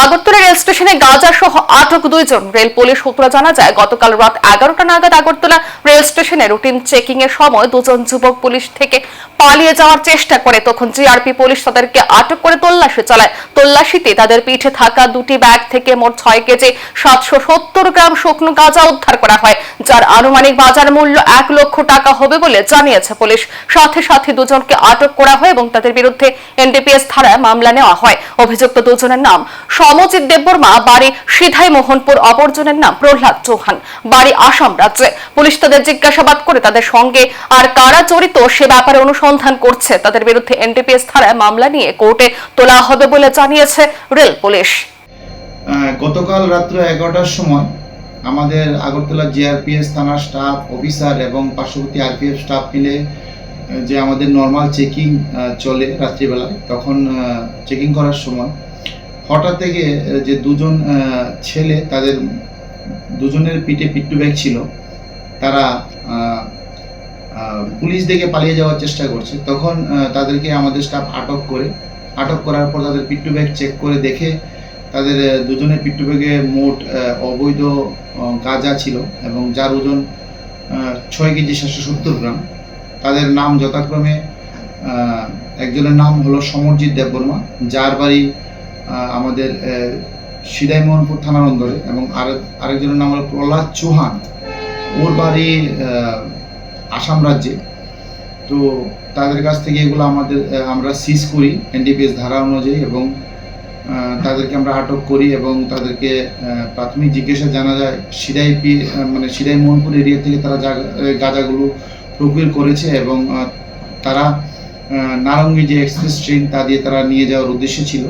Agartala rail স্টেশনে গাঁজা সহ আটক 2 জন। রেল পুলিশ সূত্রে জানা যায়, গতকাল রাত 11টা নাগাদ আগরতলা রেল স্টেশনে রুটিন চেকিং এর সময় 2 জন যুবক পুলিশ থেকে পালিয়ে যাওয়ার চেষ্টা করে। তখন জিআরপি পুলিশ তাদেরকে আটক করে তল্লাশি চালায়। তল্লাশিতে তাদের পিঠে থাকা 2টি ব্যাগ থেকে মোট 6 কেজি 770 গ্রাম শুকনো গাঁজা উদ্ধার করা হয়, যার আনুমানিক বাজার মূল্য 1 লক্ষ টাকা হবে বলে জানিয়েছে পুলিশ। সাথে সাথে 2 জনকে আটক করা হয় এবং তাদের বিরুদ্ধে এনডিপিএস ধারায় মামলা নেওয়া হয়। অভিযুক্ত 2 জনের নাম সমজিৎ দেববর্মা, বাড়ি সিধাই মোহনপুর, অপরজনের নাম প্রহ্লাদ চৌহান, বাড়ি আসাম রাজ্যে। পুলিশ তাদের জিজ্ঞাসাবাদ করে তাদের সঙ্গে আর কারা জড়িত সে ব্যাপারে অনুসন্ধান করছে। তাদের বিরুদ্ধে এনডিপিএস ধারায় মামলা নিয়ে কোর্টে তোলা হবে বলে জানিয়েছে রেল পুলিশ। গতকাল রাত্র 11টার সময় আমাদের আগরতলা জিআরপিএস থানার স্টাফ অফিসার এবং পার্শ্ববর্তী আরপিএফ স্টাফ মিলে যে আমাদের নর্মাল চেকিং চলে রাত্রিবেলায়, তখন চেকিং করার সময় হঠাৎ থেকে যে 2 জন ছেলে, তাদের 2 জনের পিঠে পিট্টু ব্যাগ ছিল, তারা পুলিশ দেখে পালিয়ে যাওয়ার চেষ্টা করছে। তখন তাদেরকে আমাদের স্টাফ আটক করার পর তাদের পিট্টু ব্যাগ চেক করে দেখে তাদের 2 জনের পিট্টু ব্যাগে মোট অবৈধ গাঁজা ছিল এবং যার ওজন 6 কেজি 770 গ্রাম। তাদের নাম যথাক্রমে একজনের নাম হলো সমজিৎ দেববর্মা, যার বাড়ি আমাদের সিধাই মোহনপুর থানার অন্দরে, এবং আরেকজনের নাম হলো প্রহ্লাদ চৌহান, ওর বাড়ি আসাম রাজ্যে। তো তাদের কাছ থেকে এগুলো আমরা সিজ করি এনডিপিএস ধারা অনুযায়ী এবং তাদেরকে আমরা আটক করি এবং তাদেরকে প্রাথমিক জিজ্ঞাসা জানা যায় সিধাই মোহনপুর এরিয়া থেকে তারা গাঁজাগুলো প্রকিউর করেছে এবং তারা নারঙ্গি যে এক্সপ্রেস ট্রেন তা দিয়ে তারা নিয়ে যাওয়ার উদ্দেশ্য ছিল।